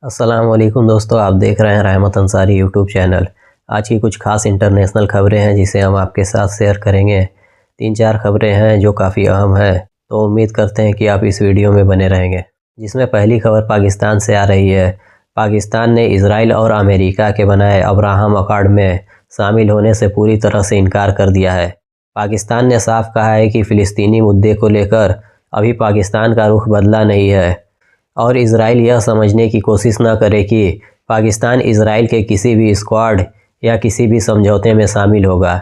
अस्सलामुअलैकुम दोस्तों, आप देख रहे हैं रहमत अंसारी यूट्यूब चैनल। आज की कुछ खास इंटरनेशनल खबरें हैं जिसे हम आपके साथ शेयर करेंगे। 3-4 खबरें हैं जो काफ़ी अहम है, तो उम्मीद करते हैं कि आप इस वीडियो में बने रहेंगे। जिसमें पहली खबर पाकिस्तान से आ रही है। पाकिस्तान ने इजराइल और अमेरिका के बनाए अब्राहम अकॉर्ड में शामिल होने से पूरी तरह से इनकार कर दिया है। पाकिस्तान ने साफ कहा है कि फ़िलिस्तीनी मुद्दे को लेकर अभी पाकिस्तान का रुख बदला नहीं है और इजराइल यह समझने की कोशिश न करे कि पाकिस्तान इजराइल के किसी भी स्क्वाड या किसी भी समझौते में शामिल होगा।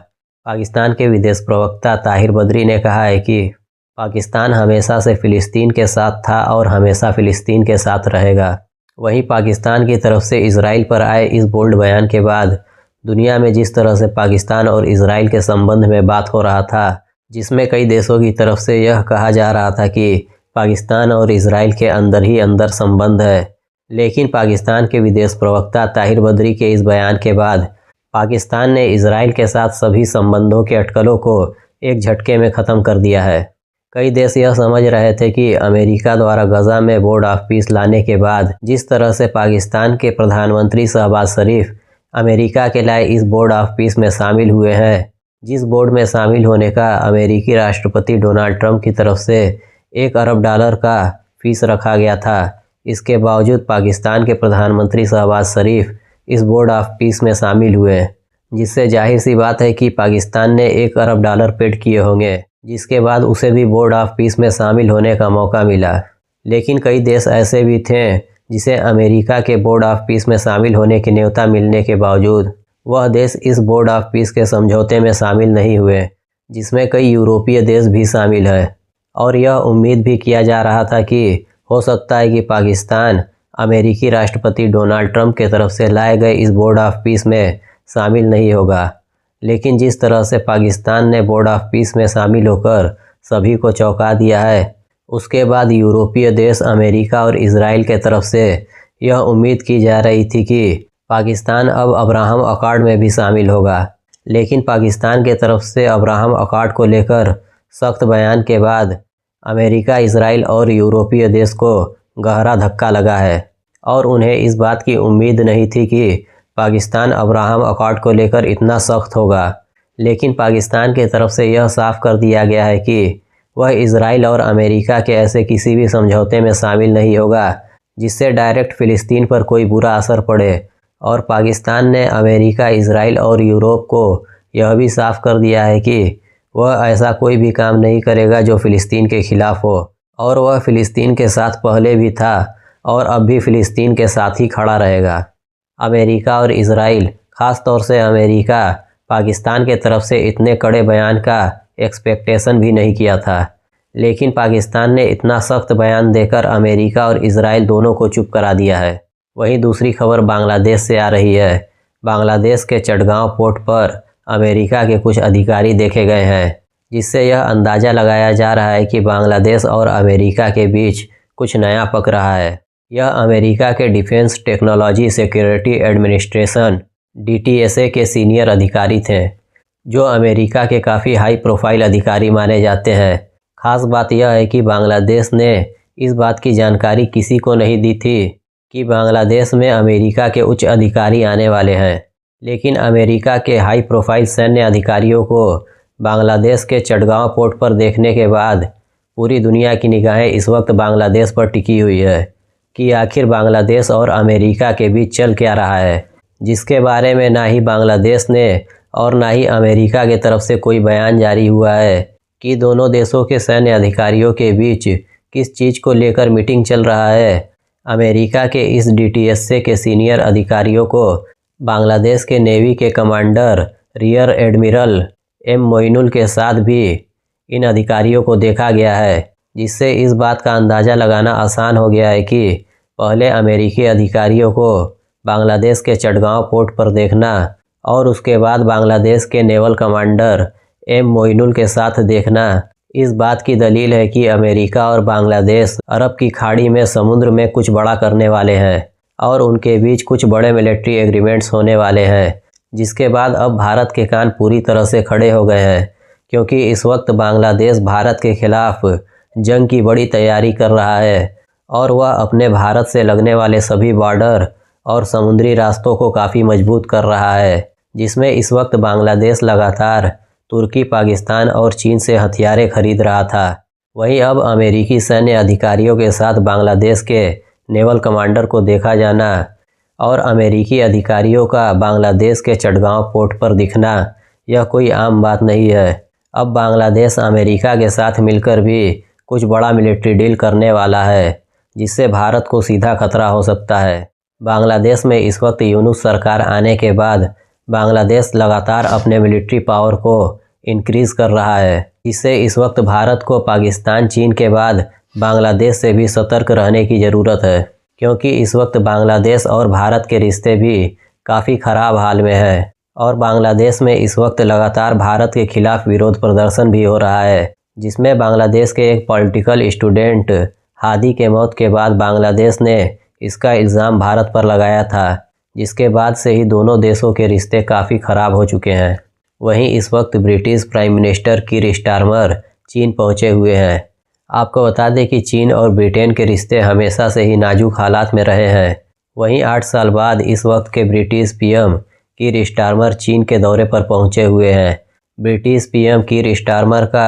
पाकिस्तान के विदेश प्रवक्ता ताहिर बदरी ने कहा है कि पाकिस्तान हमेशा से फ़िलिस्तीन के साथ था और हमेशा फ़िलिस्तीन के साथ रहेगा। वहीं पाकिस्तान की तरफ से इजराइल पर आए इस बोल्ड बयान के बाद दुनिया में जिस तरह से पाकिस्तान और इजराइल के संबंध में बात हो रहा था, जिसमें कई देशों की तरफ से यह कहा जा रहा था कि पाकिस्तान और इजराइल के अंदर ही अंदर संबंध है, लेकिन पाकिस्तान के विदेश प्रवक्ता ताहिर बदरी के इस बयान के बाद पाकिस्तान ने इजराइल के साथ सभी संबंधों के अटकलों को एक झटके में ख़त्म कर दिया है। कई देश यह समझ रहे थे कि अमेरिका द्वारा गजा में बोर्ड ऑफ पीस लाने के बाद जिस तरह से पाकिस्तान के प्रधानमंत्री शहबाज शरीफ अमेरिका के लाए इस बोर्ड ऑफ पीस में शामिल हुए हैं, जिस बोर्ड में शामिल होने का अमेरिकी राष्ट्रपति डोनाल्ड ट्रंप की तरफ से $1 अरब का फीस रखा गया था। इसके बावजूद पाकिस्तान के प्रधानमंत्री शहबाज शरीफ इस बोर्ड ऑफ पीस में शामिल हुए, जिससे जाहिर सी बात है कि पाकिस्तान ने $1 अरब पेड किए होंगे, जिसके बाद उसे भी बोर्ड ऑफ पीस में शामिल होने का मौका मिला। लेकिन कई देश ऐसे भी थे जिसे अमेरिका के बोर्ड ऑफ पीस में शामिल होने की न्योता मिलने के बावजूद वह देश इस बोर्ड ऑफ पीस के समझौते में शामिल नहीं हुए, जिसमें कई यूरोपीय देश भी शामिल है। और यह उम्मीद भी किया जा रहा था कि हो सकता है कि पाकिस्तान अमेरिकी राष्ट्रपति डोनाल्ड ट्रंप के तरफ से लाए गए इस बोर्ड ऑफ पीस में शामिल नहीं होगा। लेकिन जिस तरह से पाकिस्तान ने बोर्ड ऑफ पीस में शामिल होकर सभी को चौंका दिया है, उसके बाद यूरोपीय देश अमेरिका और इजराइल के तरफ से यह उम्मीद की जा रही थी कि पाकिस्तान अब अब्राहम अकॉर्ड में भी शामिल होगा। लेकिन पाकिस्तान के तरफ से अब्राहम अकॉर्ड को लेकर सख्त बयान के बाद अमेरिका, इजराइल और यूरोपीय देश को गहरा धक्का लगा है और उन्हें इस बात की उम्मीद नहीं थी कि पाकिस्तान अब्राहम अकॉर्ड को लेकर इतना सख्त होगा। लेकिन पाकिस्तान की तरफ से यह साफ कर दिया गया है कि वह इजराइल और अमेरिका के ऐसे किसी भी समझौते में शामिल नहीं होगा जिससे डायरेक्ट फ़िलिस्तीन पर कोई बुरा असर पड़े। और पाकिस्तान ने अमेरिका, इजराइल और यूरोप को यह भी साफ कर दिया है कि वह ऐसा कोई भी काम नहीं करेगा जो फ़िलिस्तीन के ख़िलाफ़ हो, और वह फ़िलिस्तीन के साथ पहले भी था और अब भी फ़िलिस्तीन के साथ ही खड़ा रहेगा। अमेरिका और इजराइल, ख़ास तौर से अमेरिका, पाकिस्तान के तरफ से इतने कड़े बयान का एक्सपेक्टेशन भी नहीं किया था, लेकिन पाकिस्तान ने इतना सख्त बयान देकर अमेरिका और इजराइल दोनों को चुप करा दिया है। वहीं दूसरी खबर बांग्लादेश से आ रही है। बांग्लादेश के चटगांव पोर्ट पर अमेरिका के कुछ अधिकारी देखे गए हैं, जिससे यह अंदाज़ा लगाया जा रहा है कि बांग्लादेश और अमेरिका के बीच कुछ नया पक रहा है। यह अमेरिका के defence technology security administration DTSA के सीनियर अधिकारी थे, जो अमेरिका के काफ़ी हाई प्रोफाइल अधिकारी माने जाते हैं। खास बात यह है कि बांग्लादेश ने इस बात की जानकारी किसी को नहीं दी थी कि बांग्लादेश में अमेरिका के उच्च अधिकारी आने वाले हैं। लेकिन अमेरिका के हाई प्रोफाइल सैन्य अधिकारियों को बांग्लादेश के चटगांव पोर्ट पर देखने के बाद पूरी दुनिया की निगाहें इस वक्त बांग्लादेश पर टिकी हुई है कि आखिर बांग्लादेश और अमेरिका के बीच चल क्या रहा है, जिसके बारे में ना ही बांग्लादेश ने और ना ही अमेरिका की तरफ से कोई बयान जारी हुआ है कि दोनों देशों के सैन्य अधिकारियों के बीच किस चीज़ को लेकर मीटिंग चल रहा है। अमेरिका के इस DTSA के सीनियर अधिकारियों को बांग्लादेश के नेवी के commander rear admiral M Moinul के साथ भी इन अधिकारियों को देखा गया है, जिससे इस बात का अंदाज़ा लगाना आसान हो गया है कि पहले अमेरिकी अधिकारियों को बांग्लादेश के चटगांव पोर्ट पर देखना और उसके बाद बांग्लादेश के नेवल कमांडर M मोइनुल के साथ देखना इस बात की दलील है कि अमेरिका और बांग्लादेश अरब की खाड़ी में समुद्र में कुछ बड़ा करने वाले हैं और उनके बीच कुछ बड़े मिलिट्री एग्रीमेंट्स होने वाले हैं, जिसके बाद अब भारत के कान पूरी तरह से खड़े हो गए हैं, क्योंकि इस वक्त बांग्लादेश भारत के खिलाफ जंग की बड़ी तैयारी कर रहा है और वह अपने भारत से लगने वाले सभी बॉर्डर और समुद्री रास्तों को काफ़ी मजबूत कर रहा है, जिसमें इस वक्त बांग्लादेश लगातार तुर्की, पाकिस्तान और चीन से हथियारें खरीद रहा था। वहीं अब अमेरिकी सैन्य अधिकारियों के साथ बांग्लादेश के नेवल कमांडर को देखा जाना और अमेरिकी अधिकारियों का बांग्लादेश के चटगांव पोर्ट पर दिखना, यह कोई आम बात नहीं है। अब बांग्लादेश अमेरिका के साथ मिलकर भी कुछ बड़ा मिलिट्री डील करने वाला है, जिससे भारत को सीधा खतरा हो सकता है। बांग्लादेश में इस वक्त यूनुस सरकार आने के बाद बांग्लादेश लगातार अपने मिलिट्री पावर को इंक्रीज़ कर रहा है, जिससे इस वक्त भारत को पाकिस्तान, चीन के बाद बांग्लादेश से भी सतर्क रहने की ज़रूरत है, क्योंकि इस वक्त बांग्लादेश और भारत के रिश्ते भी काफ़ी ख़राब हाल में है और बांग्लादेश में इस वक्त लगातार भारत के खिलाफ विरोध प्रदर्शन भी हो रहा है, जिसमें बांग्लादेश के एक पॉलिटिकल स्टूडेंट हादी के मौत के बाद बांग्लादेश ने इसका इल्ज़ाम भारत पर लगाया था, जिसके बाद से ही दोनों देशों के रिश्ते काफ़ी ख़राब हो चुके हैं। वहीं इस वक्त ब्रिटिश प्राइम मिनिस्टर कीर स्टारमर चीन पहुंचे हुए हैं। आपको बता दें कि चीन और ब्रिटेन के रिश्ते हमेशा से ही नाजुक हालात में रहे हैं। वहीं 8 साल बाद इस वक्त के ब्रिटिश पीएम कीर स्टारमर चीन के दौरे पर पहुंचे हुए हैं। ब्रिटिश पीएम कीर स्टारमर का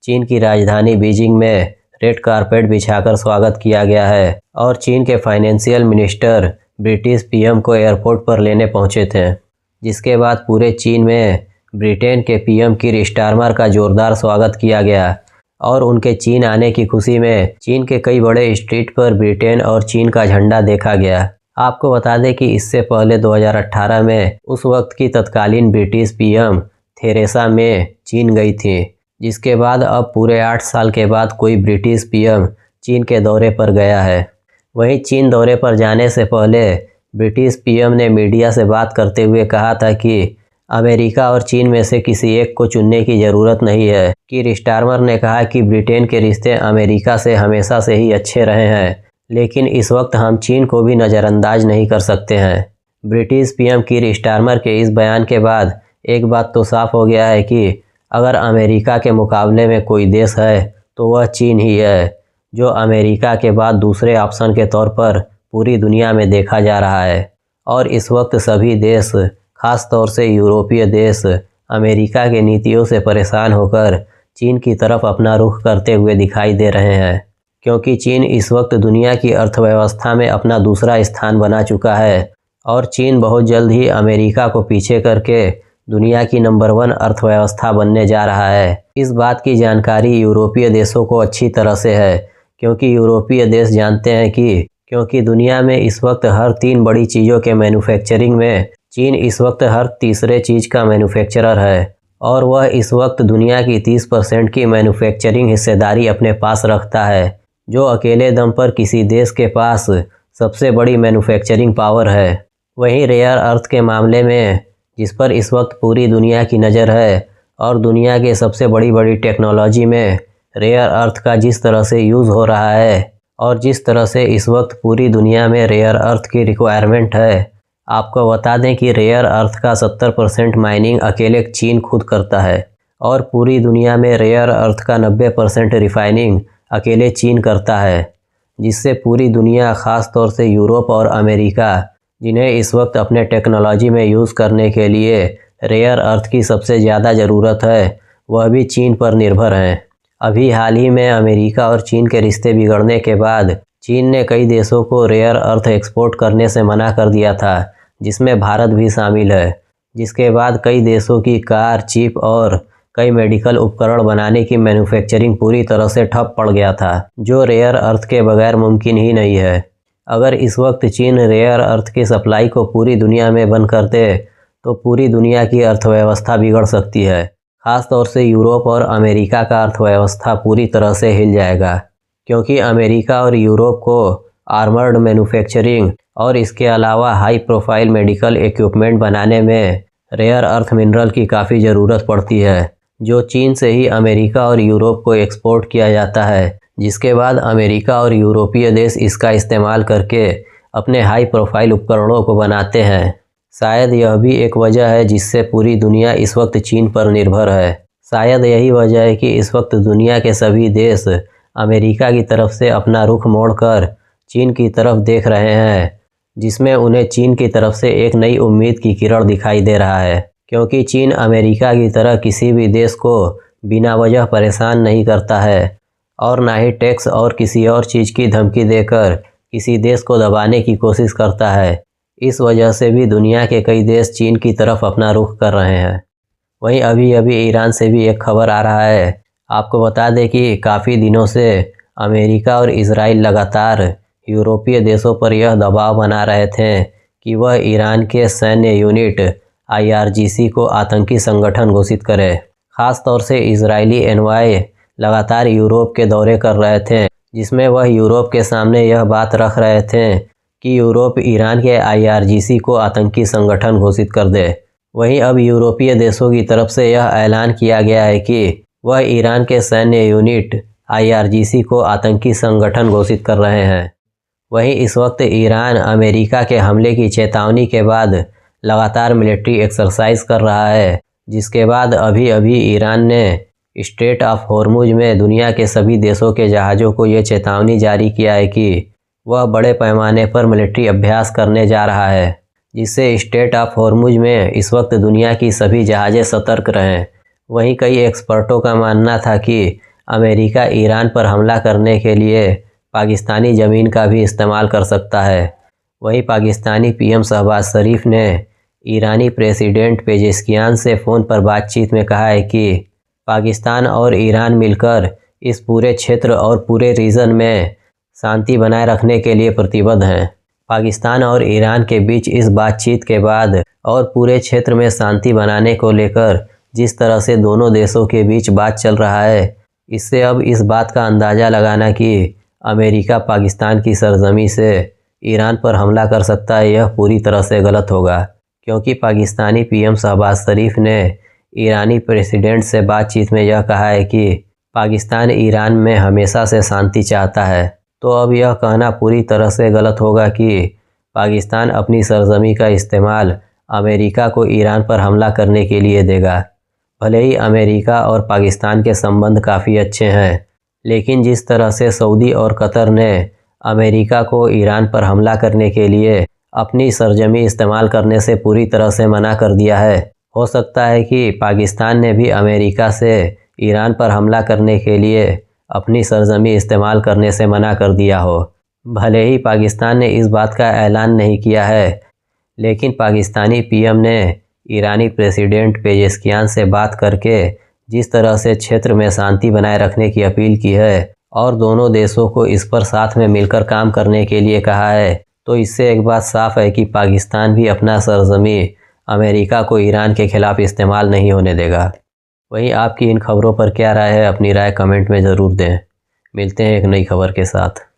चीन की राजधानी बीजिंग में रेड कारपेट बिछाकर स्वागत किया गया है और चीन के फाइनेंशियल मिनिस्टर ब्रिटिश पीएम को एयरपोर्ट पर लेने पहुंचे थे, जिसके बाद पूरे चीन में ब्रिटेन के पीएम कीर स्टारमर का जोरदार स्वागत किया गया और उनके चीन आने की खुशी में चीन के कई बड़े स्ट्रीट पर ब्रिटेन और चीन का झंडा देखा गया। आपको बता दें कि इससे पहले 2018 में उस वक्त की तत्कालीन ब्रिटिश पीएम थेरेसा मे चीन गई थी, जिसके बाद अब पूरे 8 साल के बाद कोई ब्रिटिश पीएम चीन के दौरे पर गया है। वहीं चीन दौरे पर जाने से पहले ब्रिटिश पीएम ने मीडिया से बात करते हुए कहा था कि अमेरिका और चीन में से किसी एक को चुनने की ज़रूरत नहीं है। कीर स्टारमर ने कहा कि ब्रिटेन के रिश्ते अमेरिका से हमेशा से ही अच्छे रहे हैं, लेकिन इस वक्त हम चीन को भी नज़रअंदाज नहीं कर सकते हैं। ब्रिटिश पीएम कीर स्टारमर के इस बयान के बाद एक बात तो साफ हो गया है कि अगर अमेरिका के मुकाबले में कोई देश है तो वह चीन ही है, जो अमेरिका के बाद दूसरे ऑप्शन के तौर पर पूरी दुनिया में देखा जा रहा है। और इस वक्त सभी देश, खास तौर से यूरोपीय देश, अमेरिका के नीतियों से परेशान होकर चीन की तरफ अपना रुख करते हुए दिखाई दे रहे हैं, क्योंकि चीन इस वक्त दुनिया की अर्थव्यवस्था में अपना दूसरा स्थान बना चुका है और चीन बहुत जल्द ही अमेरिका को पीछे करके दुनिया की नंबर 1 अर्थव्यवस्था बनने जा रहा है। इस बात की जानकारी यूरोपीय देशों को अच्छी तरह से है, क्योंकि यूरोपीय देश जानते हैं कि क्योंकि दुनिया में इस वक्त हर 3 बड़ी चीज़ों के मैन्युफैक्चरिंग में चीन इस वक्त हर तीसरे चीज़ का मैन्युफैक्चरर है और वह इस वक्त दुनिया की 30% की मैन्युफैक्चरिंग हिस्सेदारी अपने पास रखता है, जो अकेले दम पर किसी देश के पास सबसे बड़ी मैन्युफैक्चरिंग पावर है। वहीं रेयर अर्थ के मामले में, जिस पर इस वक्त पूरी दुनिया की नज़र है और दुनिया के सबसे बड़ी टेक्नोलॉजी में रेयर अर्थ का जिस तरह से यूज़ हो रहा है और जिस तरह से इस वक्त पूरी दुनिया में रेयर अर्थ की रिक्वायरमेंट है, आपको बता दें कि रेयर अर्थ का 70% माइनिंग अकेले चीन खुद करता है और पूरी दुनिया में रेयर अर्थ का 90% रिफाइनिंग अकेले चीन करता है, जिससे पूरी दुनिया, ख़ास तौर से यूरोप और अमेरिका, जिन्हें इस वक्त अपने टेक्नोलॉजी में यूज़ करने के लिए रेयर अर्थ की सबसे ज़्यादा ज़रूरत है, वह भी चीन पर निर्भर हैं। अभी हाल ही में अमेरिका और चीन के रिश्ते बिगड़ने के बाद चीन ने कई देशों को रेयर अर्थ एक्सपोर्ट करने से मना कर दिया था, जिसमें भारत भी शामिल है, जिसके बाद कई देशों की कार, चिप और कई मेडिकल उपकरण बनाने की मैन्युफैक्चरिंग पूरी तरह से ठप पड़ गया था, जो रेयर अर्थ के बगैर मुमकिन ही नहीं है। अगर इस वक्त चीन रेयर अर्थ की सप्लाई को पूरी दुनिया में बंद कर दे तो पूरी दुनिया की अर्थव्यवस्था बिगड़ सकती है। ख़ास तौर से यूरोप और अमेरिका का अर्थव्यवस्था पूरी तरह से हिल जाएगा, क्योंकि अमेरिका और यूरोप को आर्मर्ड मैन्युफैक्चरिंग और इसके अलावा हाई प्रोफाइल मेडिकल इक्विपमेंट बनाने में रेयर अर्थ मिनरल की काफ़ी ज़रूरत पड़ती है, जो चीन से ही अमेरिका और यूरोप को एक्सपोर्ट किया जाता है, जिसके बाद अमेरिका और यूरोपीय देश इसका इस्तेमाल करके अपने हाई प्रोफाइल उपकरणों को बनाते हैं। शायद यह भी एक वजह है जिससे पूरी दुनिया इस वक्त चीन पर निर्भर है। शायद यही वजह है कि इस वक्त दुनिया के सभी देश अमेरिका की तरफ से अपना रुख मोड़कर चीन की तरफ देख रहे हैं, जिसमें उन्हें चीन की तरफ से एक नई उम्मीद की किरण दिखाई दे रहा है, क्योंकि चीन अमेरिका की तरह किसी भी देश को बिना वजह परेशान नहीं करता है और ना ही टैक्स और किसी और चीज़ की धमकी देकर किसी देश को दबाने की कोशिश करता है। इस वजह से भी दुनिया के कई देश चीन की तरफ अपना रुख कर रहे हैं। वहीं अभी अभी ईरान से भी एक खबर आ रहा है। आपको बता दें कि काफ़ी दिनों से अमेरिका और इजराइल लगातार यूरोपीय देशों पर यह दबाव बना रहे थे कि वह ईरान के सैन्य यूनिट IRGC को आतंकी संगठन घोषित करे। ख़ास तौर से इजरायली एनवॉय लगातार यूरोप के दौरे कर रहे थे, जिसमें वह यूरोप के सामने यह बात रख रहे थे कि यूरोप ईरान के IRGC को आतंकी संगठन घोषित कर दे। वहीं अब यूरोपीय देशों की तरफ से यह ऐलान किया गया है कि वह ईरान के सैन्य यूनिट IRGC को आतंकी संगठन घोषित कर रहे हैं। वहीं इस वक्त ईरान अमेरिका के हमले की चेतावनी के बाद लगातार मिलिट्री एक्सरसाइज कर रहा है, जिसके बाद अभी अभी ईरान ने स्ट्रेट ऑफ हॉर्मुज में दुनिया के सभी देशों के जहाज़ों को ये चेतावनी जारी किया है कि वह बड़े पैमाने पर मिलिट्री अभ्यास करने जा रहा है, जिससे स्ट्रेट ऑफ हॉर्मुज में इस वक्त दुनिया की सभी जहाज़ें सतर्क रहें। वहीं कई एक्सपर्टों का मानना था कि अमेरिका ईरान पर हमला करने के लिए पाकिस्तानी ज़मीन का भी इस्तेमाल कर सकता है। वहीं पाकिस्तानी PM शहबाज शरीफ ने ईरानी प्रेसिडेंट पेजेस्कियान से फ़ोन पर बातचीत में कहा है कि पाकिस्तान और ईरान मिलकर इस पूरे क्षेत्र और पूरे रीजन में शांति बनाए रखने के लिए प्रतिबद्ध हैं। पाकिस्तान और ईरान के बीच इस बातचीत के बाद और पूरे क्षेत्र में शांति बनाने को लेकर जिस तरह से दोनों देशों के बीच बात चल रहा है, इससे अब इस बात का अंदाज़ा लगाना कि अमेरिका पाकिस्तान की सरजमी से ईरान पर हमला कर सकता है, यह पूरी तरह से गलत होगा, क्योंकि पाकिस्तानी PM शहबाज शरीफ ने ईरानी प्रेसिडेंट से बातचीत में यह कहा है कि पाकिस्तान ईरान में हमेशा से शांति चाहता है। तो अब यह कहना पूरी तरह से गलत होगा कि पाकिस्तान अपनी सरजमी का इस्तेमाल अमेरिका को ईरान पर हमला करने के लिए देगा। भले ही अमेरिका और पाकिस्तान के संबंध काफ़ी अच्छे हैं, लेकिन जिस तरह से सऊदी और कतर ने अमेरिका को ईरान पर हमला करने के लिए अपनी सरजमी इस्तेमाल करने से पूरी तरह से मना कर दिया है, हो सकता है कि पाकिस्तान ने भी अमेरिका से ईरान पर हमला करने के लिए अपनी सरजमी इस्तेमाल करने से मना कर दिया हो। भले ही पाकिस्तान ने इस बात का ऐलान नहीं किया है, लेकिन पाकिस्तानी PM ने ईरानी प्रेसिडेंट पेजेस्कियान से बात करके जिस तरह से क्षेत्र में शांति बनाए रखने की अपील की है और दोनों देशों को इस पर साथ में मिलकर काम करने के लिए कहा है, तो इससे एक बात साफ है कि पाकिस्तान भी अपना सरजमी अमेरिका को ईरान के खिलाफ इस्तेमाल नहीं होने देगा। वहीं आपकी इन खबरों पर क्या राय है, अपनी राय कमेंट में ज़रूर दें। मिलते हैं एक नई खबर के साथ।